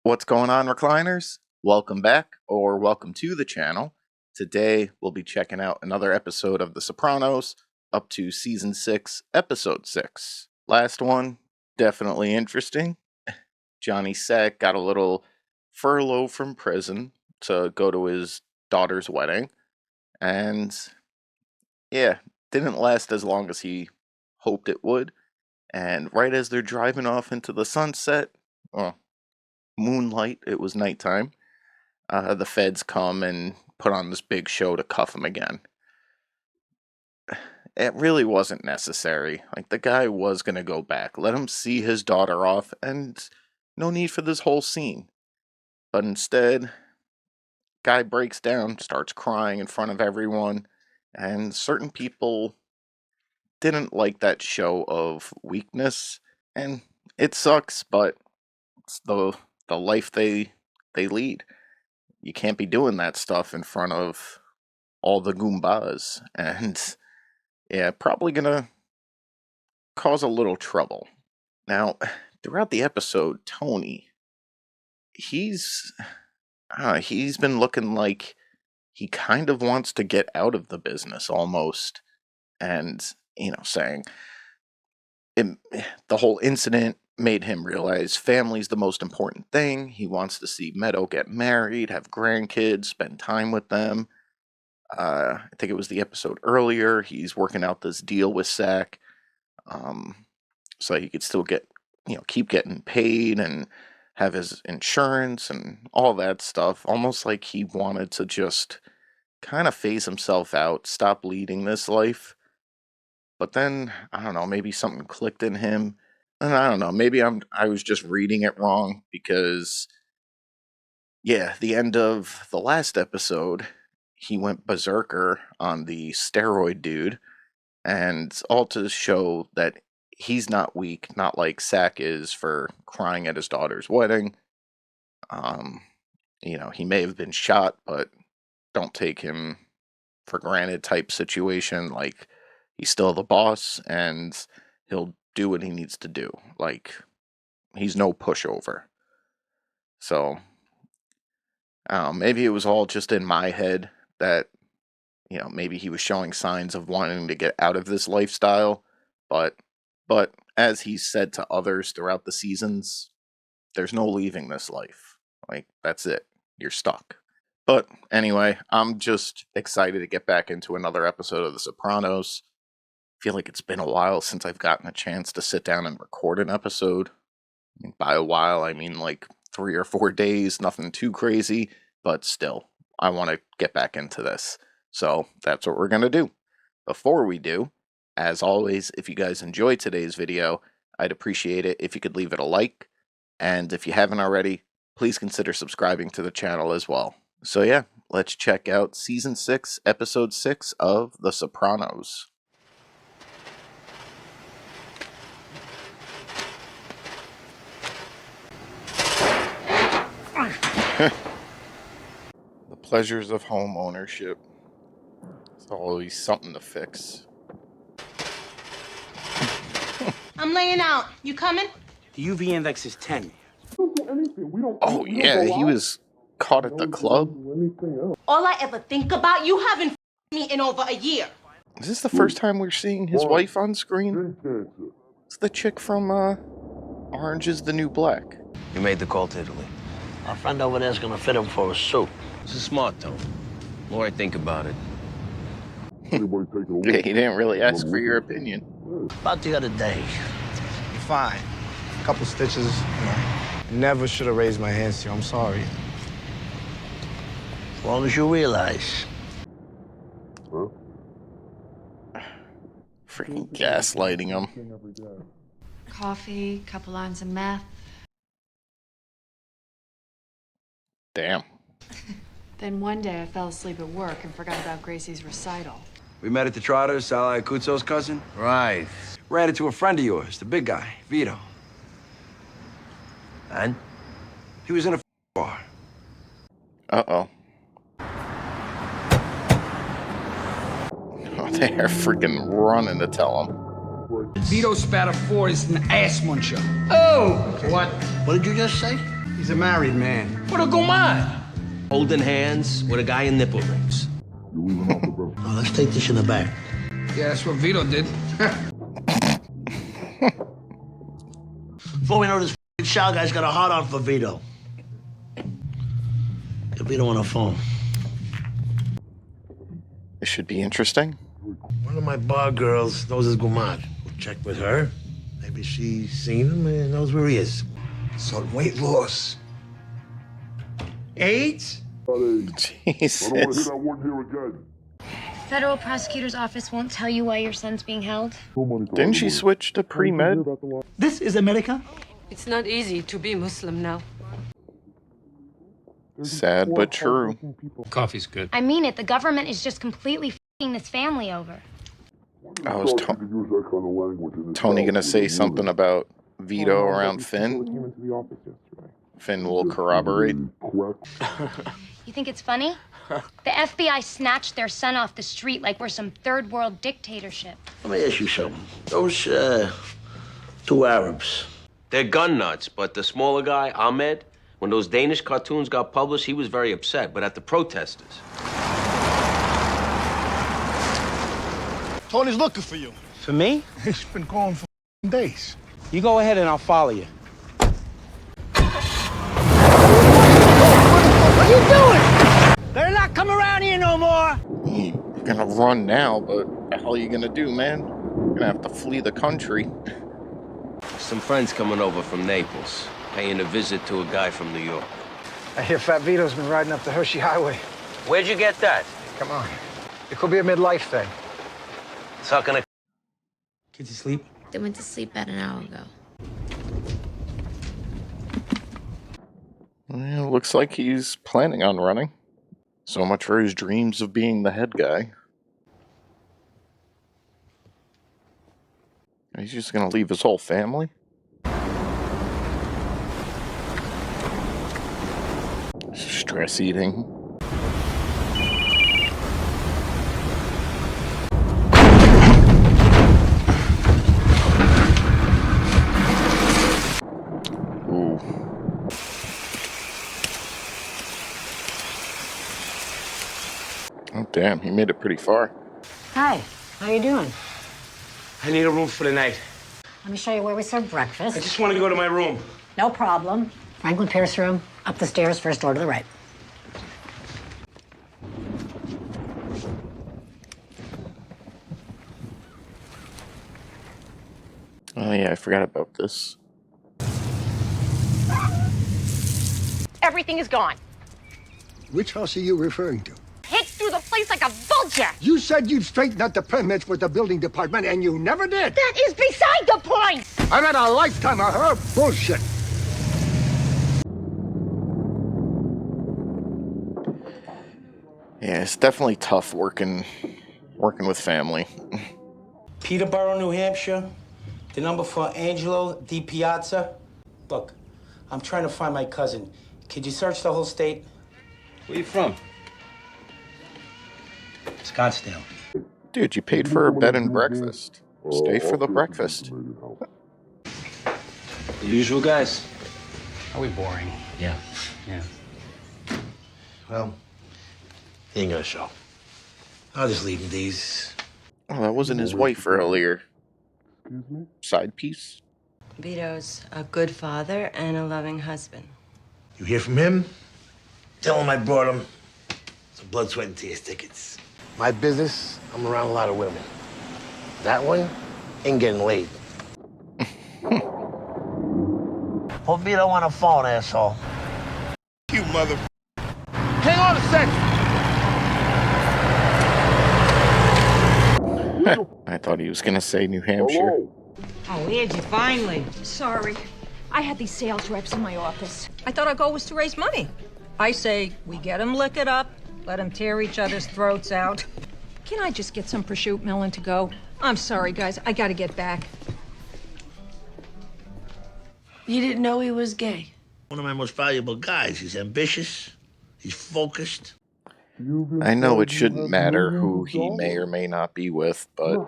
What's going on, recliners? Welcome back, or welcome to the channel. Today, we'll be checking out another episode of The Sopranos, up to Season 6, Episode 6. Last one, definitely interesting. Johnny Sack got a little furlough from prison to go to his daughter's wedding, and yeah, didn't last as long as he hoped it would. And right as they're driving off into the sunset, well, moonlight, it was nighttime, the feds come and put on this big show to cuff him again. It really wasn't necessary. Like, the guy was gonna go back. Let him see his daughter off, and no need for this whole scene. But instead, guy breaks down, starts crying in front of everyone, and certain people didn't like that show of weakness, and it sucks, but it's the life they lead. You can't be doing that stuff in front of all the Goombas, and yeah, probably gonna cause a little trouble. Now, throughout the episode, Tony, he's been looking like he kind of wants to get out of the business almost, and saying the whole incident made him realize family's the most important thing. He wants to see Meadow get married, have grandkids, spend time with them. I think it was the episode earlier. He's working out this deal with Sack, so he could still keep getting paid and have his insurance and all that stuff. Almost like he wanted to just kind of phase himself out, stop leading this life. But then, I don't know, maybe something clicked in him. And I don't know, maybe I was just reading it wrong because, yeah, the end of the last episode, he went berserker on the steroid dude, and all to show that he's not weak, not like Sack is for crying at his daughter's wedding. He may have been shot, but don't take him for granted type situation. Like, he's still the boss, and he'll do what he needs to do. Like, he's no pushover. So, maybe it was all just in my head that, maybe he was showing signs of wanting to get out of this lifestyle. But as he said to others throughout the seasons, there's no leaving this life. Like, that's it. You're stuck. But anyway, I'm just excited to get back into another episode of The Sopranos. I feel like it's been a while since I've gotten a chance to sit down and record an episode. I mean, by a while, I mean like 3 or 4 days, nothing too crazy, but still, I want to get back into this. So that's what we're going to do. Before we do, as always, if you guys enjoyed today's video, I'd appreciate it if you could leave it a like. And if you haven't already, please consider subscribing to the channel as well. So yeah, let's check out Season 6, Episode 6 of The Sopranos. The pleasures of home ownership. There's always something to fix. I'm laying out. You coming? The UV index is 10. Oh yeah, he was caught at the club. All I ever think about, you haven't me in over a year. Is this the first time we're seeing his wife on screen? It's the chick from Orange is the New Black. You made the call to Italy. Our friend over there's gonna fit him for a suit. This is smart, though. The more I think about it. Yeah, he didn't really ask for your opinion. About the other day. You're fine. A couple stitches, Never should have raised my hands to you. I'm sorry. As long as you realize. Freaking gaslighting him. Coffee, couple lines of meth. Damn. Then one day I fell asleep at work and forgot about Gracie's recital. We met at the Trotters, Sal Ayacuzo's cousin. Right. Ran into a friend of yours, the big guy, Vito. And? He was in a bar. Uh-oh. Oh, they are freaking running to tell him. Vito spat a 4 is an ass muncher. Oh! What did you just say? He's a married man. What a gumad! Holding hands with a guy in nipple rings. Oh, let's take this in the back. Yeah, that's what Vito did. Before we know this Sal guy's got a hard on for Vito. Get Vito on the phone. This should be interesting. One of my bar girls knows his gumad. We'll check with her. Maybe she's seen him and knows where he is. So weight loss. AIDS? Jesus. Federal prosecutor's office won't tell you why your son's being held. Didn't she switch to pre-med? This is America. It's not easy to be Muslim now. Sad but true. Coffee's good. I mean it, the government is just completely f***ing this family over. I was Tony gonna say something about Vito around Finn? Finn will corroborate. You think it's funny? The FBI snatched their son off the street like we're some third world dictatorship. Let me ask you something. Those two Arabs. They're gun nuts, but the smaller guy, Ahmed, when those Danish cartoons got published, he was very upset, but at the protesters. Tony's looking for you. For me? He's been calling for days. You go ahead and I'll follow you. What are you doing? Better not come around here no more. You're gonna run now, but what the hell are you gonna do, man? You're gonna have to flee the country. Some friends coming over from Naples, paying a visit to a guy from New York. I hear Fat Vito's been riding up the Hershey Highway. Where'd you get that? Come on. It could be a midlife thing. Sucking a... Kids asleep? They went to sleep about an hour ago. Well, looks like he's planning on running. So much for his dreams of being the head guy. He's just gonna leave his whole family? Stress eating. Ooh. Oh, damn, he made it pretty far. Hi, how you doing? I need a room for the night. Let me show you where we serve I breakfast. just want to go to my room. No problem. Franklin Pierce room, up the stairs, first door to the right. Oh yeah, I forgot about this. Everything is gone. Which house are you referring to? Hit through the place like a vulture. You said you'd straighten out the permits with the building department, and you never did. That is beside the point. I've had a lifetime of her bullshit. Yeah, it's definitely tough working with family. Peterborough, New Hampshire. The number for Angelo Di Piazza. Look, I'm trying to find my cousin. Could you search the whole state? Where you from? Scottsdale. Dude, you paid for a bed and breakfast. Stay for the breakfast. The usual guys. Are we boring? Yeah. Yeah. Well, he ain't gonna show. I'll just leave him these. Oh, that wasn't his wife earlier. Side piece? Vito's a good father and a loving husband. You hear from him? Tell him I brought him some blood, sweat, and tears tickets. My business, I'm around a lot of women. That one ain't getting laid. Put Vito on a phone, asshole. You mother... Hang on a second. I thought he was gonna say New Hampshire. Oh, where'd you finally? Sorry. I had these sales reps in my office. I thought our goal was to raise money. I say we get them lick it up, let them tear each other's throats out. Can I just get some prosciutto melon to go? I'm sorry, guys. I gotta get back. You didn't know he was gay? One of my most valuable guys. He's ambitious. He's focused. I know it shouldn't matter who he may or may not be with, but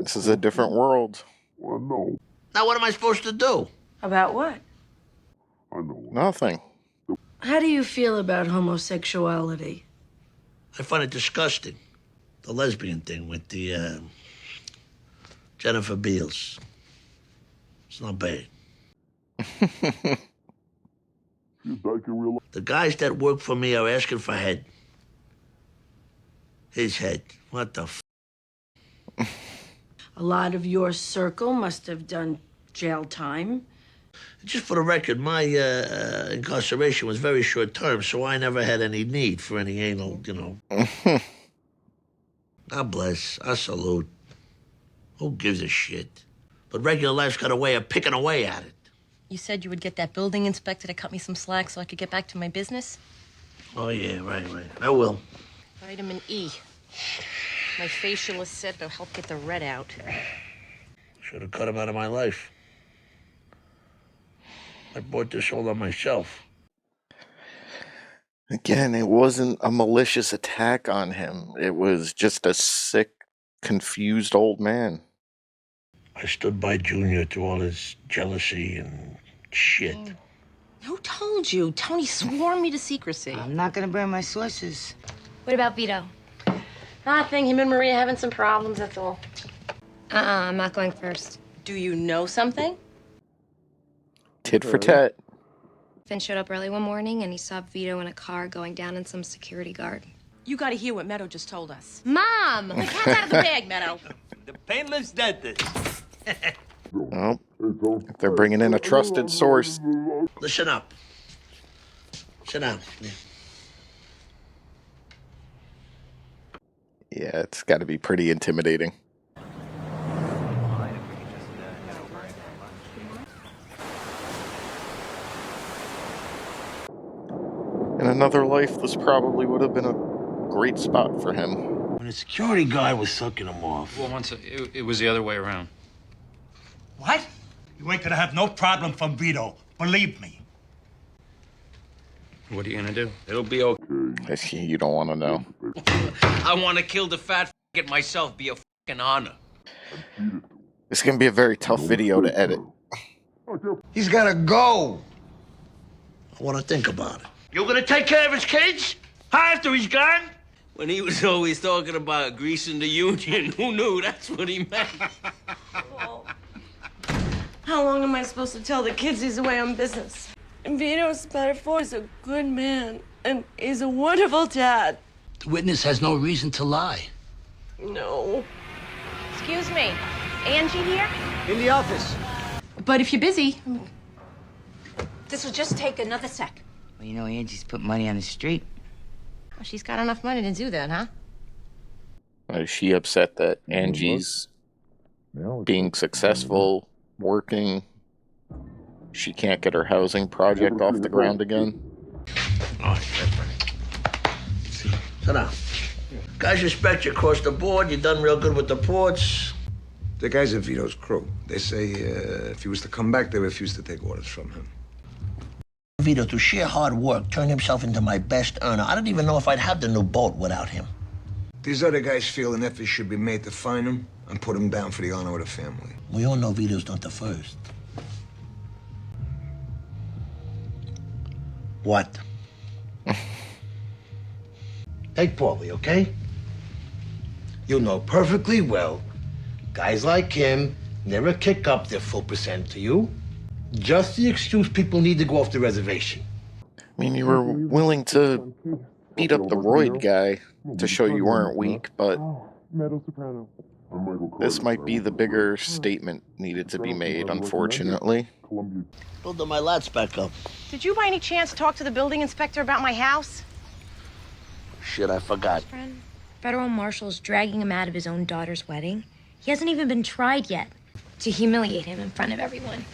this is a different world. Now what am I supposed to do? About what? Nothing. How do you feel about homosexuality? I find it disgusting. The lesbian thing with the Jennifer Beals. It's not bad. The guys that work for me are asking for head. His head. What the f? A lot of your circle must have done jail time. Just for the record, my incarceration was very short term, so I never had any need for any anal, God bless. I salute. Who gives a shit? But regular life's got a way of picking away at it. You said you would get that building inspector to cut me some slack so I could get back to my business? Oh, yeah, right. I will. Vitamin E. My facialist said it'll help get the red out. Should have cut him out of my life. I bought this all on myself. Again, it wasn't a malicious attack on him. It was just a sick, confused old man. I stood by Junior through all his jealousy and shit. Who told you? Tony swore me to secrecy. I'm not gonna burn my sources. What about Vito? Nothing. Him and Maria having some problems, that's all. I'm not going first. Do you know something? Tit for tat. Finn showed up early one morning and he saw Vito in a car going down on some security guard. You gotta hear what Meadow just told us. Mom! The cat's out of the bag, Meadow. The painless dentist. Well, if they're bringing in a trusted source. Listen up. Sit down. Yeah, it's got to be pretty intimidating. In another life, this probably would have been a great spot for him. When the security guard was sucking him off. Well, it was the other way around. What? You ain't gonna have no problem from Vito. Believe me. What are you gonna do? It'll be okay. You don't want to know. I want to kill the fat it myself. Be a fucking honor. It's going to be a very tough video to edit. He's gotta go. I want to think about it. You're gonna take care of his kids? After he's gone? When he was always talking about greasing the union, who knew that's what he meant? How long am I supposed to tell the kids he's away on business? Vito Spatafore is a good man, and he's a wonderful dad. The witness has no reason to lie. No. Excuse me. Angie here? In the office. But if you're busy... This will just take another sec. Well, you know, Angie's put money on the street. Well, she's got enough money to do that, huh? Is she upset that Angie's being successful, working? She can't get her housing project off the ground again? Oh, shit. Sit down. Guys respect you across the board. You've done real good with the ports. The guys at Vito's crew, they say if he was to come back, they refuse to take orders from him. Vito, through sheer hard work, turned himself into my best earner. I don't even know if I'd have the new boat without him. These other guys feel an effort should be made to find him and put him down for the honor of the family. We all know Vito's not the first. What? Take Paulie, okay? You know perfectly well, guys like him never kick up their full percent to you. Just the excuse people need to go off the reservation. I mean, you were willing to beat up the roid guy to show you weren't weak, but this might be the bigger statement needed to be made, unfortunately. Building my lats back up. Did you by any chance talk to the building inspector about my house? Shit, I forgot. Federal marshals dragging him out of his own daughter's wedding. He hasn't even been tried yet. To humiliate him in front of everyone.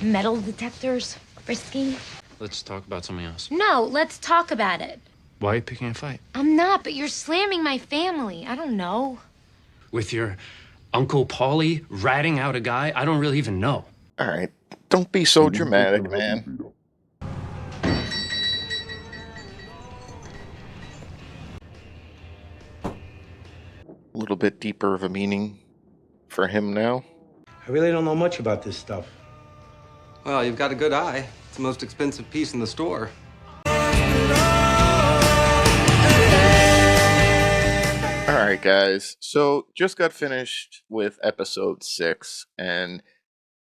Metal detectors, frisking. Let's talk about something else. No, let's talk about it. Why are you picking a fight? I'm not, but you're slamming my family. I don't know. With your Uncle Paulie ratting out a guy I don't really even know. All right, don't be so dramatic, man. A little bit deeper of a meaning for him now. I really don't know much about this stuff. Well, you've got a good eye. It's the most expensive piece in the store. Alright, guys. So, just got finished with episode 6, and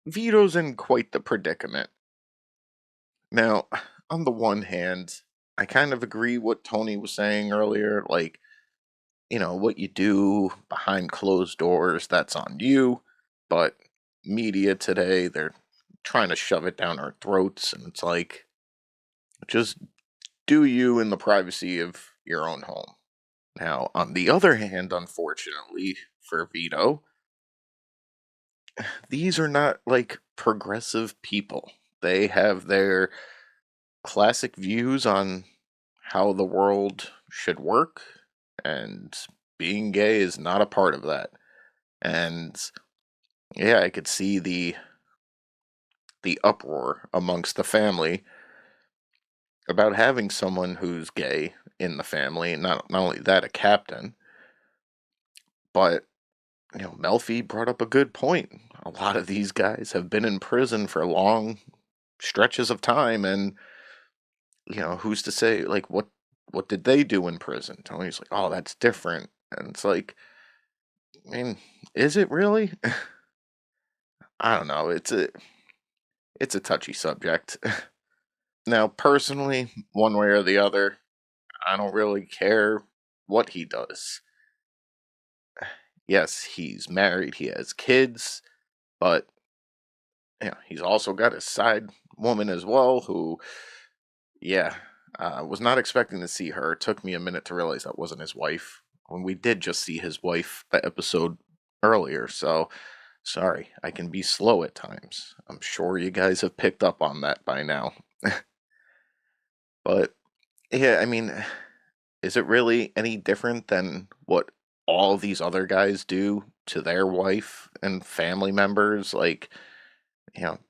Vito's in quite the predicament. Now, on the one hand, I kind of agree what Tony was saying earlier. Like, what you do behind closed doors, that's on you. But media today, they're trying to shove it down our throats, and it's like, just do you in the privacy of your own home. Now, on the other hand, unfortunately for Vito, these are not like progressive people. They have their classic views on how the world should work, and being gay is not a part of that. And yeah, I could see the uproar amongst the family about having someone who's gay in the family, and not only that, a captain. But Melfi brought up a good point. A lot of these guys have been in prison for long stretches of time, and who's to say, like, what did they do in prison? Tony's like, oh, that's different, and it's like, I mean, is it really? I don't know. It's a touchy subject. Now, personally, one way or the other, I don't really care what he does. Yes, he's married, he has kids, but he's also got his side woman as well, who, yeah, was not expecting to see her. It took me a minute to realize that wasn't his wife. When we did just see his wife the episode earlier, so sorry, I can be slow at times. I'm sure you guys have picked up on that by now. But yeah, I mean, is it really any different than what all these other guys do to their wife and family members? Like,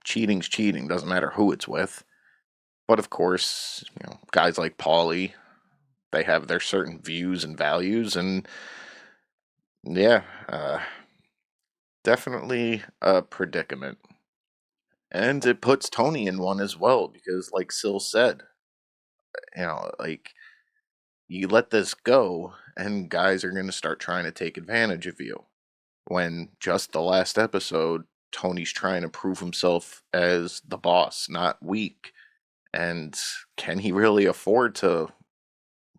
cheating's cheating, doesn't matter who it's with. But of course, guys like Paulie, they have their certain views and values, and yeah, definitely a predicament. And it puts Tony in one as well, because like Sil said, like, you let this go, and guys are going to start trying to take advantage of you. When just the last episode, Tony's trying to prove himself as the boss, not weak. And can he really afford to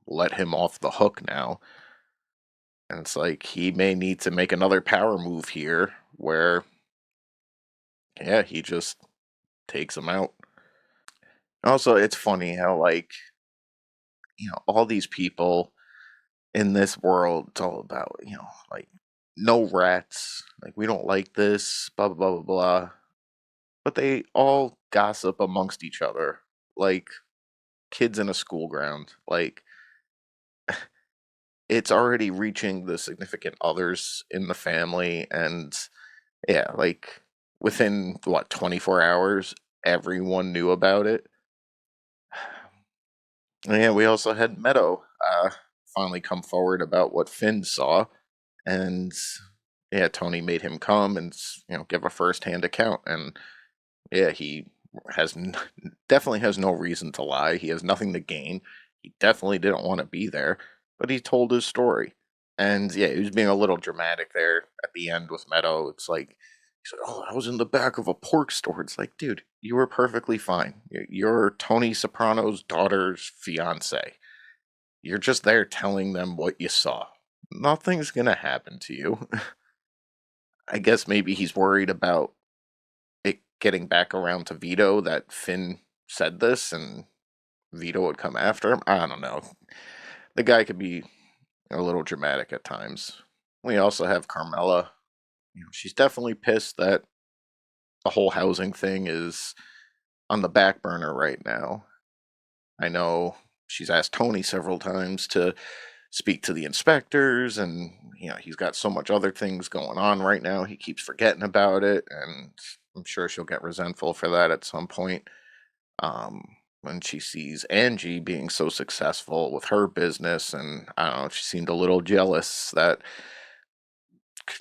let him off the hook now? And it's like he may need to make another power move here where, yeah, he just takes him out. Also, it's funny how, like, all these people in this world, it's all about, like, no rats, like, we don't like this, blah, blah, blah, blah, blah. But they all gossip amongst each other, like kids in a school ground. Like, it's already reaching the significant others in the family, and yeah, like, within, what, 24 hours, everyone knew about it. And yeah, we also had Meadow finally come forward about what Finn saw, and yeah, Tony made him come and give a first-hand account, and yeah, he has definitely has no reason to lie. He has nothing to gain. He definitely didn't want to be there, but he told his story. And yeah, he was being a little dramatic there at the end with Meadow. It's like, he's like, "Oh, I was in the back of a pork store." It's like, dude, you were perfectly fine. You're Tony Soprano's daughter's fiance. You're just there telling them what you saw. Nothing's gonna happen to you. I guess maybe he's worried about it getting back around to Vito that Finn said this and Vito would come after him. I don't know. The guy could be a little dramatic at times. We also have Carmela. She's definitely pissed that the whole housing thing is on the back burner right now. I know she's asked Tony several times to speak to the inspectors, and he's got so much other things going on right now, he keeps forgetting about it, and I'm sure she'll get resentful for that at some point. When she sees Angie being so successful with her business, and I don't know, she seemed a little jealous that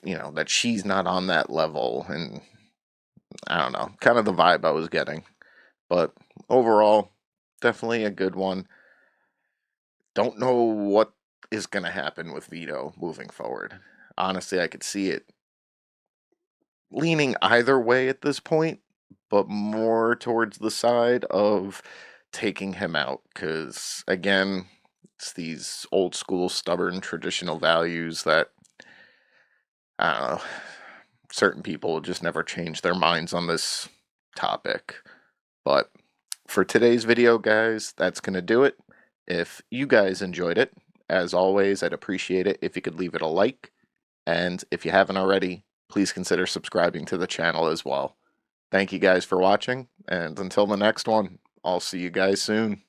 that she's not on that level, and I don't know, kind of the vibe I was getting. But overall, definitely a good one. Don't know what is going to happen with Vito moving forward. Honestly, I could see it leaning either way at this point, but more towards the side of taking him out. Because, again, it's these old school, stubborn, traditional values that, I don't know, certain people just never change their minds on this topic. But for today's video, guys, that's going to do it. If you guys enjoyed it, as always, I'd appreciate it if you could leave it a like. And if you haven't already, please consider subscribing to the channel as well. Thank you guys for watching, and until the next one, I'll see you guys soon.